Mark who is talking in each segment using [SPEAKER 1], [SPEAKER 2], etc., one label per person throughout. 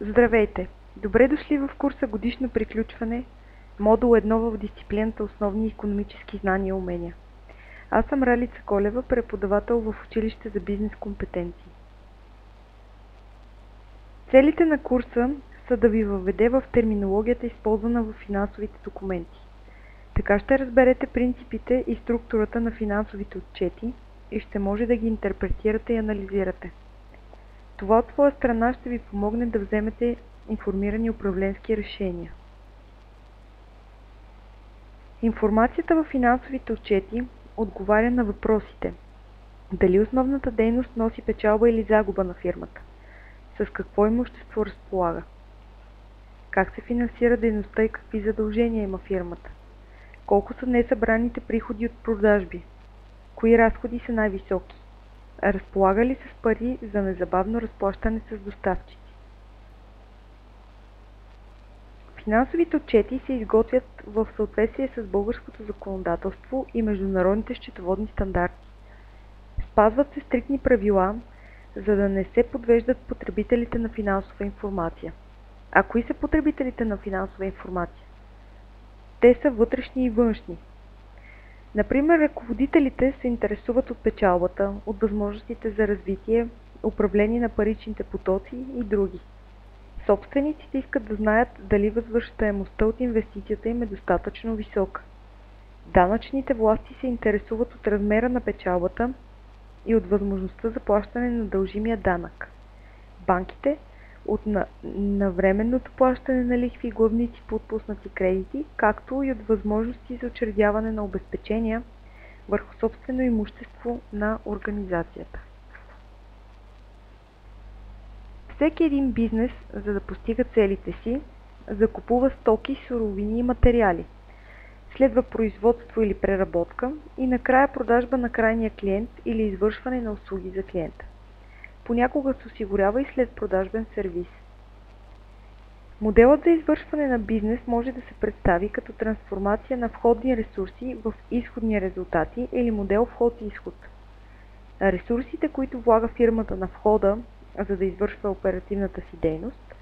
[SPEAKER 1] Здравейте! Добре дошли в курса Годишно приключване, модул 1 в дисциплината Основни икономически знания и умения. Аз съм Ралица Колева, преподавател в училище за бизнес компетенции. Целите на курса са да ви въведе в терминологията, използвана в финансовите документи. Така ще разберете принципите и структурата на финансовите отчети и ще може да ги интерпретирате и анализирате. Това от своя страна ще ви помогне да вземете информирани управленски решения. Информацията в финансовите отчети отговаря на въпросите: дали основната дейност носи печалба или загуба на фирмата, с какво имущество разполага, как се финансира дейността и какви задължения има фирмата, колко са несъбраните приходи от продажби, кои разходи са най-високи, разполага ли с пари за незабавно разплащане с доставчици. Финансовите отчети се изготвят в съответствие с българското законодателство и международните счетоводни стандарти. Спазват се стриктни правила, за да не се подвеждат потребителите на финансова информация. А кои са потребителите на финансова информация? Те са вътрешни и външни. Например, ръководителите се интересуват от печалбата, от възможностите за развитие, управление на паричните потоци и други. Собствениците искат да знаят дали възвръщаемостта от инвестицията им е достатъчно висока. Данъчните власти се интересуват от размера на печалбата и от възможността за плащане на дължимия данък. Банките от навременното плащане на лихви и главници по отпуснати кредити, както и от възможности за учредяване на обезпечения върху собствено имущество на организацията. Всеки един бизнес, за да постига целите си, закупува стоки, суровини и материали. Следва производство или преработка и накрая продажба на крайния клиент или извършване на услуги за клиента. Понякога се осигурява и след продажбен сервис. Моделът за извършване на бизнес може да се представи като трансформация на входни ресурси в изходни резултати или модел вход-изход. Ресурсите, които влага фирмата на входа, за да извършва оперативната си дейност,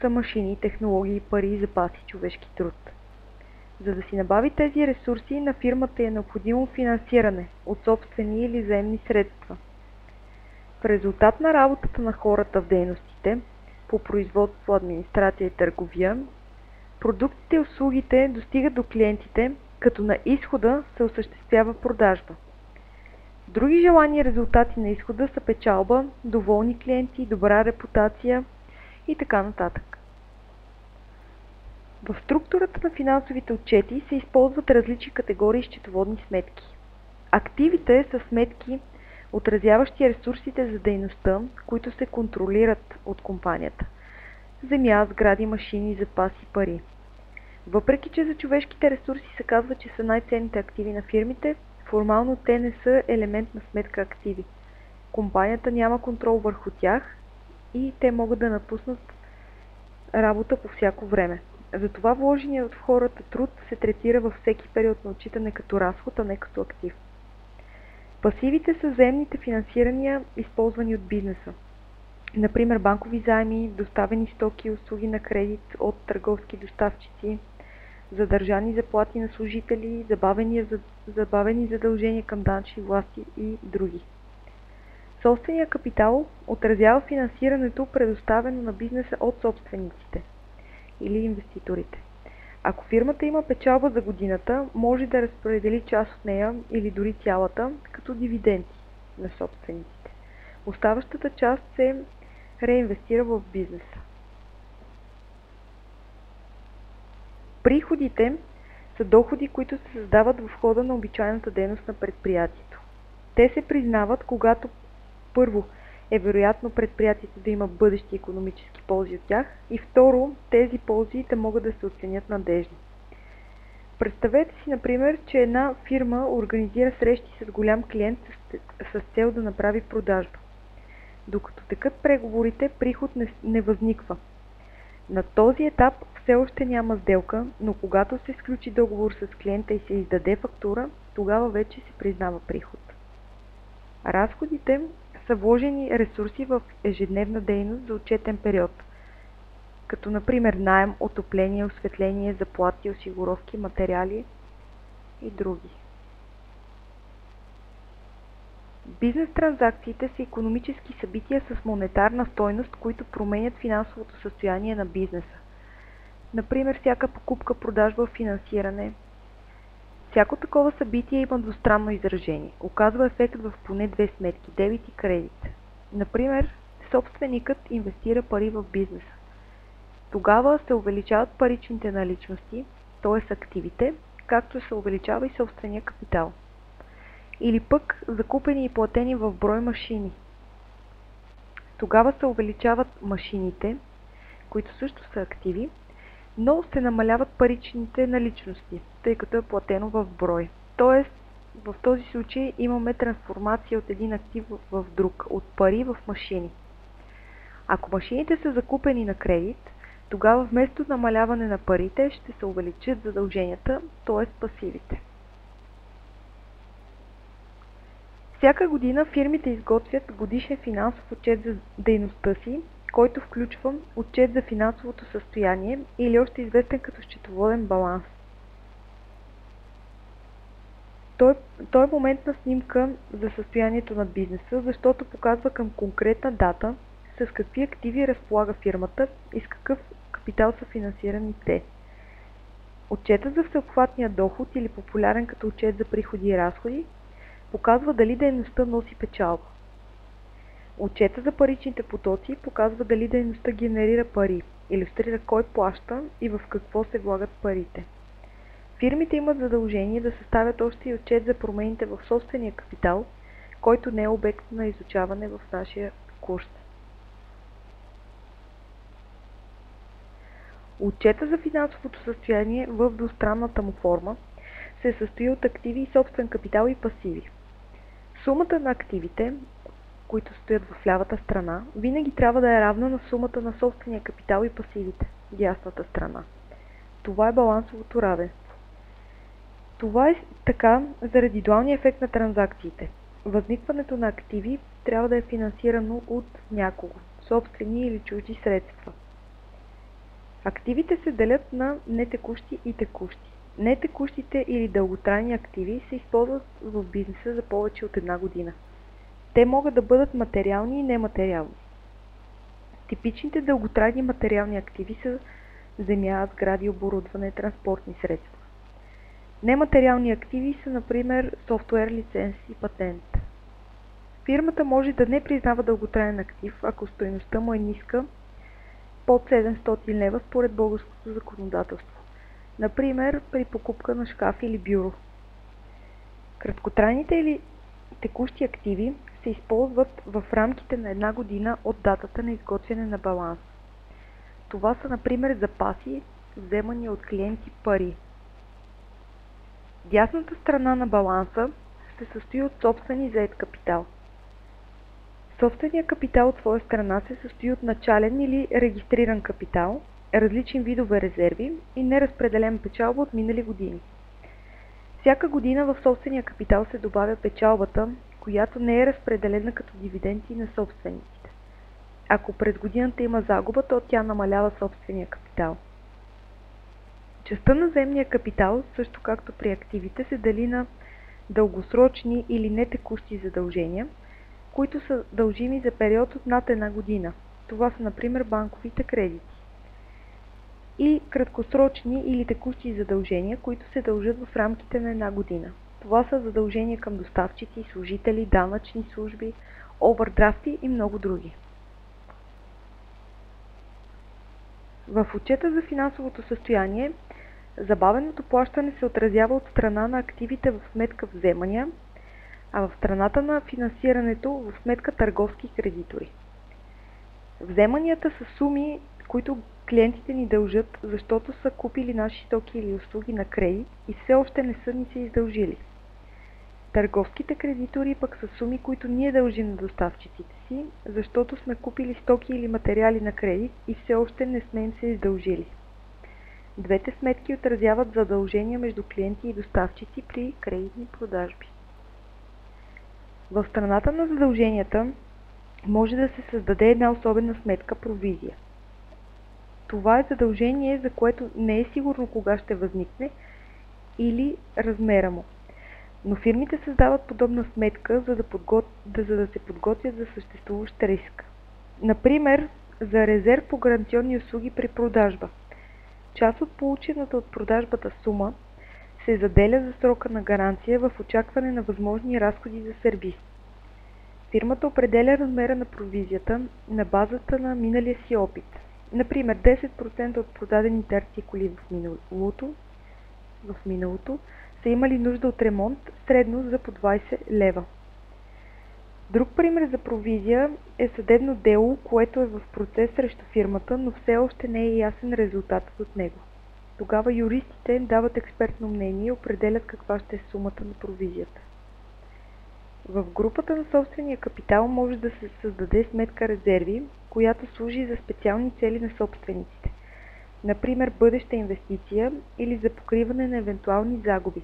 [SPEAKER 1] са машини, технологии, пари, запаси, човешки труд. За да си набави тези ресурси, на фирмата е необходимо финансиране от собствени или заемни средства. В резултат на работата на хората в дейностите по производство, администрация и търговия, продуктите и услугите достигат до клиентите, като на изхода се осъществява продажба. Други желани резултати на изхода са печалба, доволни клиенти, добра репутация и така нататък. В структурата на финансовите отчети се използват различни категории счетоводни сметки. Активите са сметки, отразяващи ресурсите за дейността, които се контролират от компанията: земя, сгради, машини, запаси, пари. Въпреки че за човешките ресурси се казва, че са най-ценните активи на фирмите, формално те не са елемент на сметка активи. Компанията няма контрол върху тях и те могат да напуснат работа по всяко време. Затова вложеният в хората труд се третира във всеки период на отчитане като разход, а не като актив. Пасивите са заемните финансирания, използвани от бизнеса. Например, банкови заеми, доставени стоки и услуги на кредит от търговски доставчици, задържани заплати на служители, забавени задължения към данъчни власти и други. Собственият капитал отразява финансирането, предоставено на бизнеса от собствениците или инвеститорите. Ако фирмата има печалба за годината, може да разпредели част от нея или дори цялата като дивиденти на собствениците. Оставащата част се реинвестира в бизнеса. Приходите са доходи, които се създават в хода на обичайната дейност на предприятието. Те се признават, когато първо е вероятно предприятието да има бъдещи икономически ползи от тях и второ, тези ползи да могат да се оценят надежно. Представете си, например, че една фирма организира срещи с голям клиент с цел да направи продажба. Докато текат преговорите, приход не възниква. На този етап все още няма сделка, но когато се сключи договор с клиента и се издаде фактура, тогава вече се признава приход. Разходите са вложени ресурси в ежедневна дейност за отчетен период. като например наем, отопление, осветление, заплати, осигуровки, материали и други. Бизнес транзакциите са икономически събития с монетарна стойност, които променят финансовото състояние на бизнеса. Например, всяка покупка, продажба, финансиране. Всяко такова събитие има двустранно изражение. Оказва ефект в поне две сметки – дебит и кредит. Например, собственикът инвестира пари в бизнеса. Тогава се увеличават паричните наличности, т.е. активите, както се увеличава и собствения капитал. Или пък закупени и платени в брой машини. Тогава се увеличават машините, които също са активи, но се намаляват паричните наличности, тъй като е платено в брой. Тоест, в този случай имаме трансформация от един актив в друг, от пари в машини. Ако машините са закупени на кредит, тогава вместо намаляване на парите ще се увеличат задълженията, т.е. пасивите. Всяка година фирмите изготвят годишен финансов отчет за дейността си, който включва отчет за финансовото състояние или още известен като счетоводен баланс. Той е моментна снимка за състоянието на бизнеса, защото показва към конкретна дата с какви активи разполага фирмата и с какъв капитал са финансирани те. Отчетът за всеобхватния доход или популярен като отчет за приходи и разходи показва дали дейността носи печалба. Отчета за паричните потоци показва дали дейността генерира пари, илюстрира кой плаща и в какво се влагат парите. Фирмите имат задължение да съставят още и отчет за промените в собствения капитал, който не е обект на изучаване в нашия курс. Отчета за финансовото състояние в двустранната му форма се състои от активи и собствен капитал и пасиви. Сумата на активите, които стоят в лявата страна, винаги трябва да е равна на сумата на собствения капитал и пасивите, дясната страна. Това е балансовото равенство. Това е така заради дуалния ефект на транзакциите. Възникването на активи трябва да е финансирано от някого, собствени или чужди средства. Активите се делят на нетекущи и текущи. Нетекущите или дълготрайни активи се използват в бизнеса за повече от една година. Те могат да бъдат материални и нематериални. Типичните дълготрайни материални активи са земя, сгради, оборудване, транспортни средства. Нематериални активи са, например, софтуер, лиценз и патент. Фирмата може да не признава дълготраен актив, ако стойността му е ниска, под 700 лева според българското законодателство. Например, при покупка на шкаф или бюро. Краткотрайните или текущи активи се използват в рамките на една година от датата на изготвяне на баланс. Това са, например, запаси, вземани от клиенти пари. Дясната страна на баланса се състои от собствен и зает капитал. Собственият капитал от своя страна се състои от начален или регистриран капитал, различни видове резерви и неразпределен печалба от минали години. Всяка година в собствения капитал се добавя печалбата, която не е разпределена като дивиденти на собствениците. Ако през годината има загуба, то тя намалява собствения капитал. Частта на земния капитал, също както при активите, се дели на дългосрочни или нетекущи задължения, които са дължими за период от над една година. Това са, например, банковите кредити. И краткосрочни или текущи задължения, които се дължат в рамките на една година. Това са задължения към доставчици, служители, данъчни служби, овърдрафти и много други. В отчета за финансовото състояние забавеното плащане се отразява от страна на активите в сметка вземания, а в страната на финансирането в сметка търговски кредитори. Вземанията са суми, които клиентите ни дължат, защото са купили наши стоки или услуги на кредит и все още не са ни се издължили. Търговските кредитори пък са суми, които ние дължим на доставчиците си, защото сме купили стоки или материали на кредит и все още не сме им се издължили. Двете сметки отразяват задължения между клиенти и доставчици при кредитни продажби. В страната на задълженията може да се създаде една особена сметка провизия. Това е задължение, за което не е сигурно кога ще възникне или размера му. Но фирмите създават подобна сметка, за да се подготвят за съществуващ риск. Например, за резерв по гаранционни услуги при продажба. Част от получената от продажбата сума се заделя за срока на гаранция в очакване на възможни разходи за сервиз. Фирмата определя размера на провизията на базата на миналия си опит. Например, 10% от продадените артикули в миналото са имали нужда от ремонт средно за по 20 лева. Друг пример за провизия е съдебно дело, което е в процес срещу фирмата, но все още не е ясен резултатът от него. Тогава юристите дават експертно мнение и определят каква ще е сумата на провизията. В групата на собствения капитал може да се създаде сметка резерви, която служи за специални цели на собствениците, например бъдеща инвестиция или за покриване на евентуални загуби.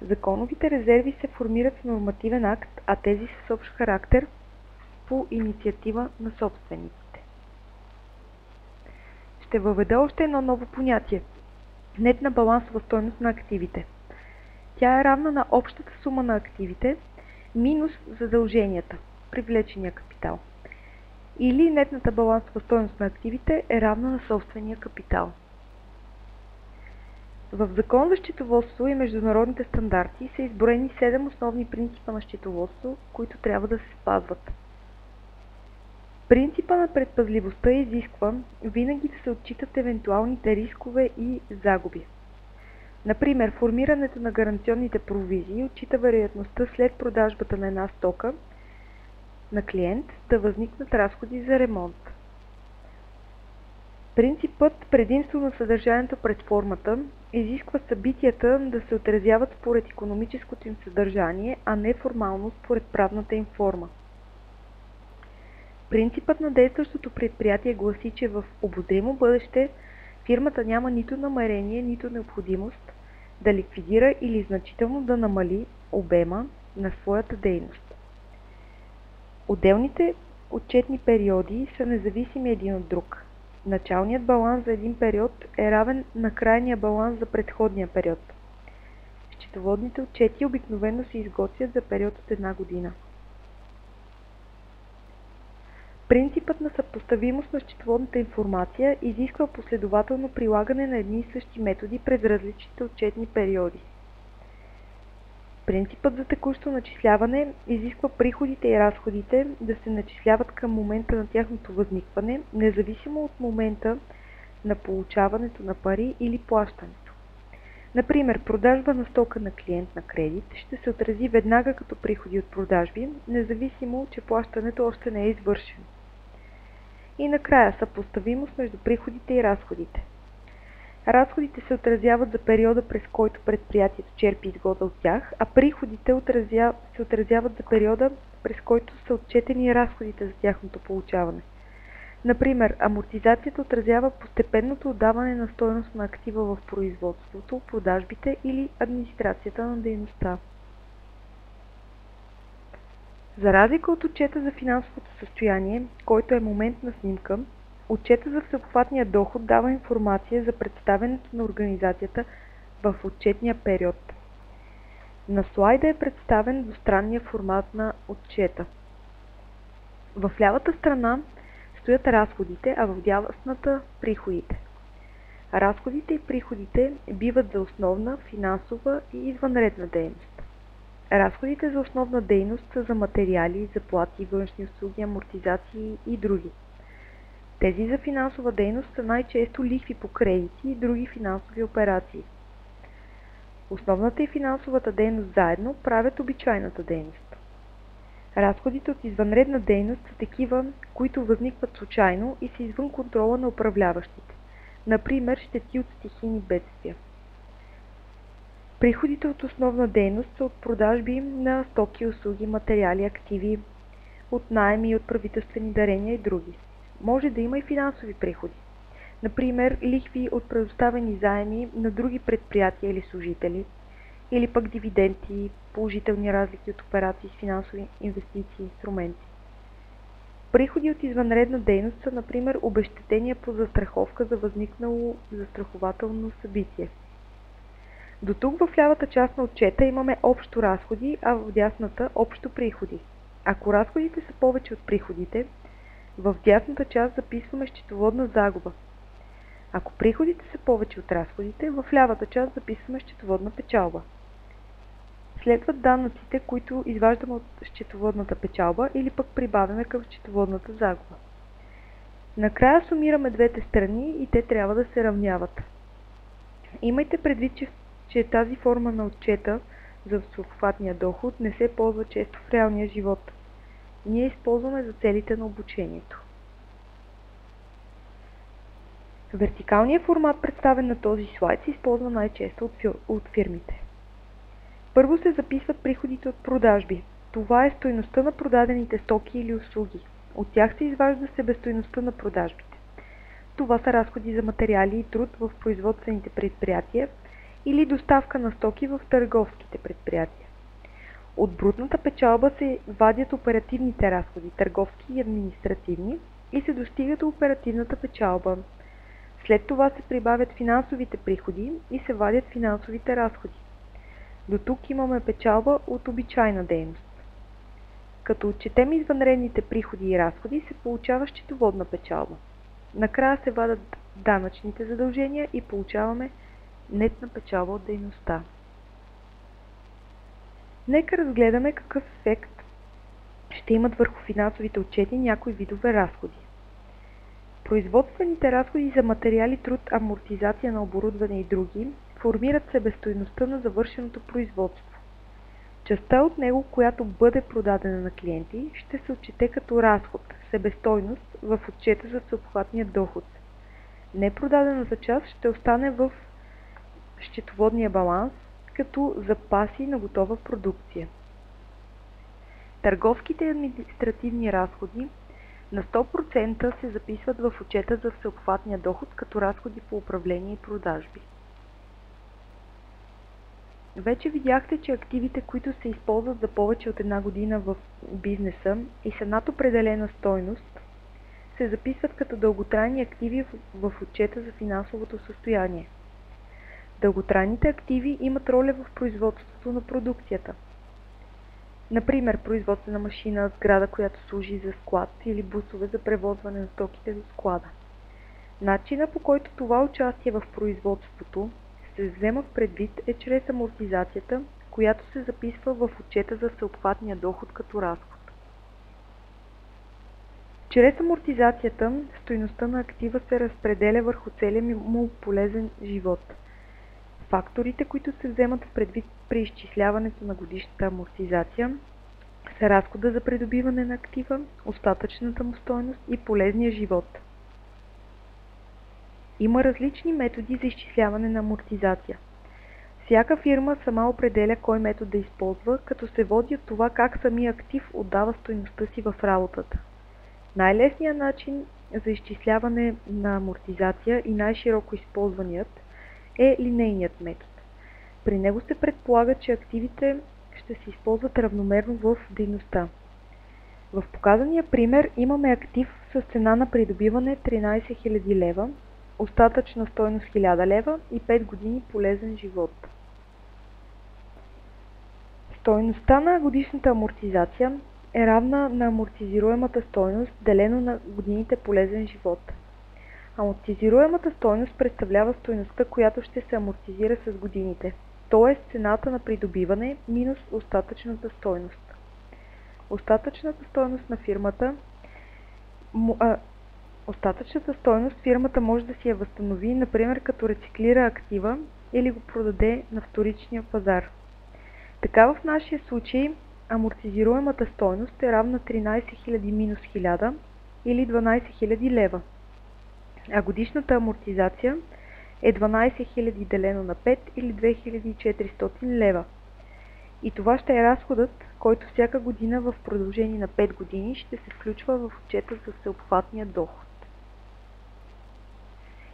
[SPEAKER 1] Законовите резерви се формират с нормативен акт, а тези с общ характер по инициатива на собствениците. Ще въведа още едно ново понятие – нетна балансова стойност на активите. Тя е равна на общата сума на активите минус задълженията, привлечения капитал. Или нетната балансова стойност на активите е равна на собствения капитал. В Закон за счетоводство и международните стандарти са изброени 7 основни принципа на счетоводство, които трябва да се спазват. Принципа на предпазливостта изисква винаги да се отчитат евентуалните рискове и загуби. Например, формирането на гаранционните провизии отчита вероятността след продажбата на една стока на клиент да възникнат разходи за ремонт. Принципът предимство на съдържанието пред формата изисква събитията да се отразяват според икономическото им съдържание, а не формално според правната им форма. Принципът на действащото предприятие гласи, че в обозримо бъдеще фирмата няма нито намерение, нито необходимост да ликвидира или значително да намали обема на своята дейност. Отделните отчетни периоди са независими един от друг. Началният баланс за един период е равен на крайния баланс за предходния период. Счетоводните отчети обикновено се изготвят за период от една година. Принципът на съпоставимост на счетоводната информация изисква последователно прилагане на едни и същи методи през различните отчетни периоди. Принципът за текущо начисляване изисква приходите и разходите да се начисляват към момента на тяхното възникване, независимо от момента на получаването на пари или плащането. Например, продажба на стока на клиент на кредит ще се отрази веднага като приходи от продажби, независимо, че плащането още не е извършено. И накрая съпоставимост между приходите и разходите. Разходите се отразяват за периода, през който предприятието черпи изгода от тях, а приходите се отразяват за периода, през който са отчетени разходите за тяхното получаване. Например, амортизацията отразява постепенното отдаване на стойност на актива в производството, продажбите или администрацията на дейността. За разлика от отчета за финансовото състояние, който е моментна снимка, отчета за всеобхватния доход дава информация за представянето на организацията в отчетния период. На слайда е представен двустранния формат на отчета. В лявата страна стоят разходите, а в дясната приходите. Разходите и приходите биват за основна, финансова и извънредна дейност. Разходите за основна дейност са за материали, заплати, външни услуги, амортизации и други. Тези за финансова дейност са най-често лихви по кредити и други финансови операции. Основната и финансовата дейност заедно правят обичайната дейност. Разходите от извънредна дейност са такива, които възникват случайно и са извън контрола на управляващите, например щети от стихийни бедствия. Приходите от основна дейност са от продажби на стоки, услуги, материали, активи, от наеми, от правителствени дарения и други. Може да има и финансови приходи, например лихви от предоставени заеми на други предприятия или служители, или пък дивиденти, положителни разлики от операции с финансови инвестиции и инструменти. Приходи от извънредна дейност са, например, обезщетения по застраховка за възникнало застрахователно събитие. До тук в лявата част на отчета имаме общо разходи, а в дясната общо приходи. Ако разходите са повече от приходите, в дясната част записваме счетоводна загуба. Ако приходите са повече от разходите, в лявата част записваме счетоводна печалба. Следват данъците, които изваждаме от счетоводната печалба или пък прибавяме към счетоводната загуба. Накрая сумираме двете страни и те трябва да се равняват. Имайте предвид, че тази форма на отчета за всеобхватния доход не се ползва често в реалния живот. Ние използваме за целите на обучението. Вертикалният формат, представен на този слайд, се използва най-често от фирмите. Първо се записват приходите от продажби. Това е стойността на продадените стоки или услуги. От тях се изважда себестойността на продажбите. Това са разходи за материали и труд в производствените предприятия или доставка на стоки в търговските предприятия. От брутната печалба се вадят оперативните разходи, търговски и административни, и се достига до оперативната печалба. След това се прибавят финансовите приходи и се вадят финансовите разходи. До тук имаме печалба от обичайна дейност. Като отчетем извънредните приходи и разходи, се получава счетоводна печалба. Накрая се вадят данъчните задължения и получаваме нетна печалба от дейността. Нека разгледаме какъв ефект ще имат върху финансовите отчети някои видове разходи. Производствените разходи за материали, труд, амортизация на оборудване и други формират себестойността на завършеното производство. Частта от него, която бъде продадена на клиенти, ще се отчете като разход, себестойност в отчета за всеобхватния доход. Непродадената част ще остане в счетоводния баланс като запаси на готова продукция. Търговските и административни разходи на 100% се записват в отчета за всеобхватния доход като разходи по управление и продажби. Вече видяхте, че активите, които се използват за повече от една година в бизнеса и са над определена стойност, се записват като дълготрайни активи в отчета за финансовото състояние. Дълготрайните активи имат роля в производството на продукцията. Например, производствена машина, сграда, която служи за склад, или бусове за превозване на стоките до склада. Начина, по който това участие в производството се взема в предвид, е чрез амортизацията, която се записва в отчета за всеобхватния доход като разход. Чрез амортизацията стойността на актива се разпределя върху целия му полезен живот. Факторите, които се вземат в предвид при изчисляването на годишната амортизация, са разхода за придобиване на актива, остатъчната му стойност и полезния живот. Има различни методи за изчисляване на амортизация. Всяка фирма сама определя кой метод да използва, като се води от това как самия актив отдава стойността си в работата. Най-лесният начин за изчисляване на амортизация и най-широко използваният е линейният метод. При него се предполага, че активите ще се използват равномерно в дейността. В показания пример имаме актив с цена на придобиване 13 000 лева, остатъчна стойност 1000 лева и 5 години полезен живот. Стойността на годишната амортизация е равна на амортизируемата стойност делено на годините полезен живот. Амортизируемата стойност представлява стойността, която ще се амортизира с годините, т.е. цената на придобиване минус остатъчната стойност. Остатъчната стойност фирмата може да си я възстанови, например като рециклира актива или го продаде на вторичния пазар. Така в нашия случай амортизируемата стойност е равна 13 000 минус 1000 или 12 000 лева. А годишната амортизация е 12 000 делено на 5 или 2400 лева. И това ще е разходът, който всяка година в продължение на 5 години ще се включва в отчета за всеобхватния доход.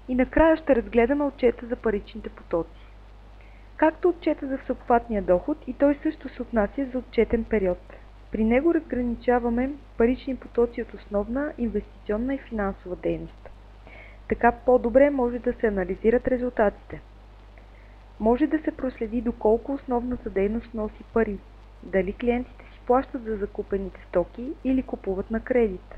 [SPEAKER 1] И накрая ще разгледаме отчета за паричните потоци. Както отчета за всеобхватния доход, и той също се отнася за отчетен период. При него разграничаваме парични потоци от основна, инвестиционна и финансова дейност. Така по-добре може да се анализират резултатите. Може да се проследи доколко основната дейност носи пари, дали клиентите си плащат за закупените стоки или купуват на кредит.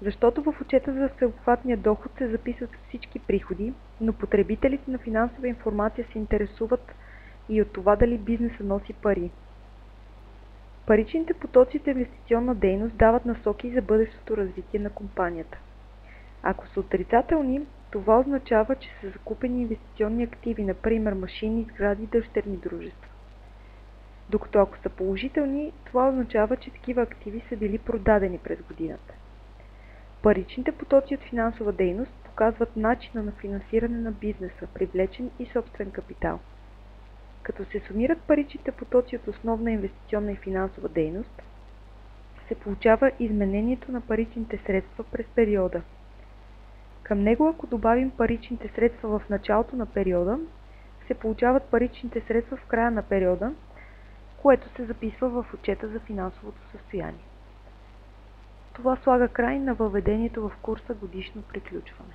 [SPEAKER 1] Защото в отчета за всеобхватния доход се записват всички приходи, но потребителите на финансова информация се интересуват и от това дали бизнеса носи пари. Паричните потоци от инвестиционна дейност дават насоки за бъдещото развитие на компанията. Ако са отрицателни, това означава, че са закупени инвестиционни активи, например машини, сгради, дъщерни дружества. Докато ако са положителни, това означава, че такива активи са били продадени през годината. Паричните потоци от финансова дейност показват начина на финансиране на бизнеса, привлечен и собствен капитал. Като се сумират паричните потоци от основна инвестиционна и финансова дейност, се получава изменението на паричните средства през периода. Към него, ако добавим паричните средства в началото на периода, се получават паричните средства в края на периода, което се записва в отчета за финансовото състояние. Това слага край на въведението в курса годишно приключване.